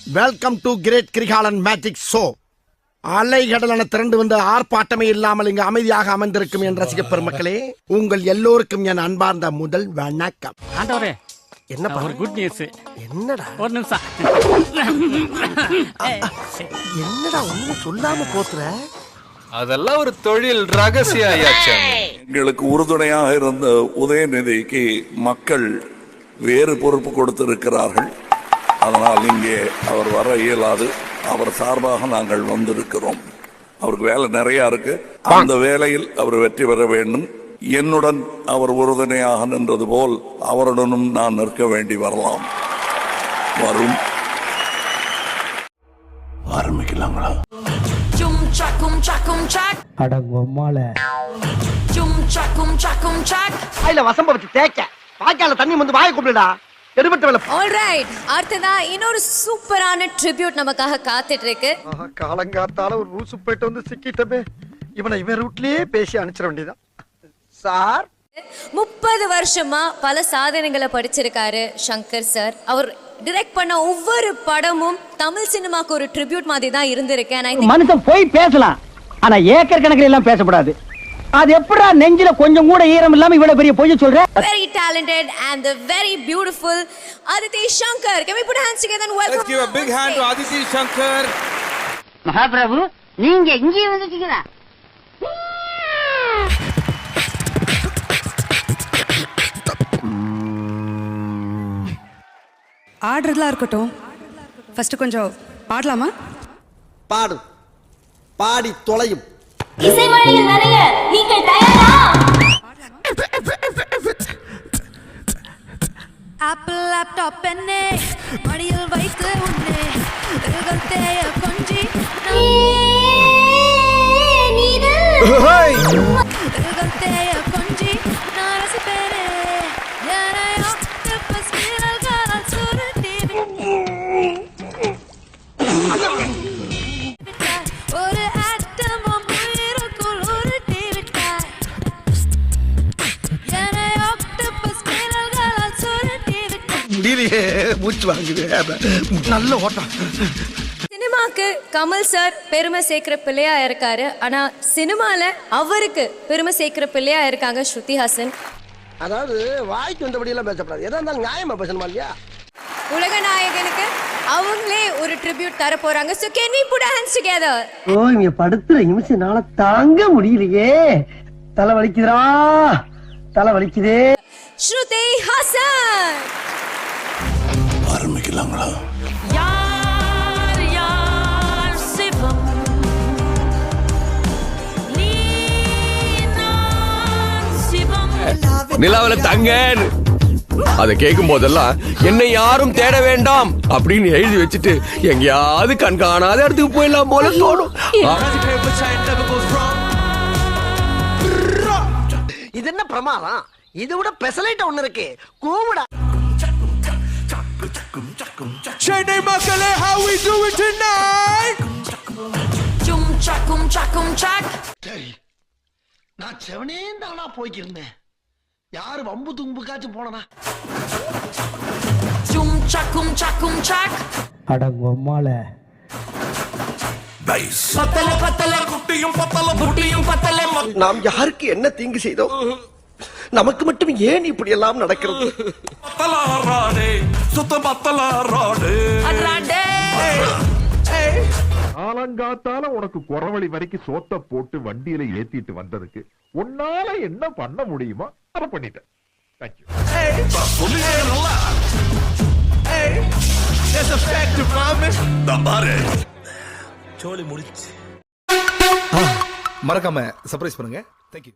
Welcome to great Kirikalan magic show. அலைகடலான திரண்டு வந்து ஆர்ப்பாட்டமே இல்லாமல் இங்கு அமைதியாக அமர்ந்திருக்கும் என் ரசிக பெருமக்களே, உங்கள் எல்லோருக்கும் என் அன்பார்ந்த முதல் வணக்கம். ஆண்டவரே, என்ன ஒரு குட் நியூஸ். என்னடா ஒரு நிமிஷம். என்னடா ஒண்ணு சொல்லாம போத்துற? அதெல்லாம் ஒரு தொழில் ரகசிய எங்களுக்கு உறுதுணையாக இருந்த உதயநிதிக்கு மக்கள் வேறு பொறுப்பு கொடுத்திருக்கிறார்கள். அதனால் இங்கே அவர் வர இயலாது. அவர் சார்பாக நாங்கள் வந்திருக்கிறோம். அவருக்கு வேலை நிறைய இருக்கு. அந்த வேலையில் அவர் வெற்றி பெற வேண்டும். என்னுடன் அவர் உறுதுணையாக நின்றது போல் அவருடனும் நான் நிற்க வேண்டி வரலாம். வரும். ஆரம்பிக்கலாங்களா? வசம்ப வச்சு தேய்க்க வாய்க்கால தண்ணி வந்து வாயை கூப்பிடுடா. ஆல்ரைட், அடுத்ததா இன்னொரு சூப்பரான ட்ரிபியூட் நமக்காக காத்துட்டு இருக்கு. காலங்காத்தால ஒரு ரூசு போயிட்டு வந்து சிக்கிட்டமே. இவனை இவன் ரூட்லயே பேசி அனுப்பிச்சிட வேண்டியதான். சார் 30 வருஷமா பல சாதனைகளை படிச்சிருக்காரு சங்கர் சார். அவர் டைரக்ட் பண்ண ஒவ்வொரு படமும் தமிழ் சினிமாக்கு ஒரு ட்ரிபியூட் மாதிரி தான் இருந்திருக்கு. மனுஷன் போய் பேசலாம், ஆனா ஏக்கர் கணக்கில் எல்லாம் பேசக்கூடாது. அது எப்படா நெஞ்சில கொஞ்சம் கூட ஈரம் இல்லாம இவ்வளவு பெரிய பொய் சொல்ற? Very talented and the very beautiful Aditi Shankar. Can we put our hands together and welcome? Let's give a big hand to Aditi Shankar. Mahaprabhu, நீங்க இங்கே வந்துட்டீங்களா? ஆடுறதுலாம் இருக்கட்டும், ஃபர்ஸ்ட் கொஞ்சம் பாடலாமா? பாடு, பாடி தொலையும். இசைமழையில் நிறைய நீங்கள் தயாரா? ஆப்பிள் லேப்டாப் பெண்ணே மடியில் வைத்து உன்னே தேய கொஞ்சி தேய கொஞ்சி நான் ரசிப்பேனே யாரையோ தப்பஸ் மீறல்கால் சுருட்டி ஒரு ஆட்டமும் உயிருக்குள் உருட்டி விட்டாய் என்னை ஆக்டோபஸ் மீறல்கால் சுருட்டி விட்டாய். முடியலையே, மூச்சு வாங்குது. நல்ல ஓட்டம். சினிமாக்கு கமல் சார் பெருமை சேர்க்கிற பிள்ளையா இருக்காரு. ஆனா சினிமால அவருக்கு பெருமை சேர்க்கிற பிள்ளையா இருக்காங்க ஸ்ருதி ஹாசன். அதாவது வாய்க்கு வந்தபடி எல்லாம் பேசப்படாது. எதா இருந்தாலும் நியாயமா பேசணுமா இல்லையா? உலக நாயகனுக்கு அவங்களே ஒரு ட்ரிபியூட் தர போறாங்க. So can we put our hands together? ஓ, இங்க படுத்துற நிமிஷம்னால தாங்க முடியலையே. தலை வலிக்குதுடா, தலை வலிக்குதே. ஸ்ருதி ஹாசன். ஆரம்பிக்கலாங்களா? நிலாவில தங்க அதை கேட்கும் போதெல்லாம் என்னை யாரும் தேட வேண்டாம் அப்படின்னு எழுதி வச்சுட்டு எங்கேயாவது கண்காணாத இடத்துக்கு போயிடலாம் போல தோணும். இது என்ன பிரமாதம்? இது விட பெசலைட் ஒண்ணு இருக்கு. கூவுடா. சென்னை மக்களே, how we do it tonight? சரி, நான் செவனே தானா போய்க்கிருந்தேன். யாரு வம்பு தும்புக்காச்சும் போனா? அடங்கொம்மால நாம் யாருக்கு என்ன தீங்கு செய்தோம்? நமக்கு மட்டும் ஏன் இப்படி எல்லாம் நடக்கிறது? காலங்காத்தால உனக்கு குறவழி வரைக்கும் சோத்த போட்டு வண்டியில ஏத்திட்டு வந்ததுக்கு உன்னால என்ன பண்ண முடியுமோ அதை பண்ணிட்டேன். மறக்காம சர்ப்ரைஸ் பண்ணுங்க.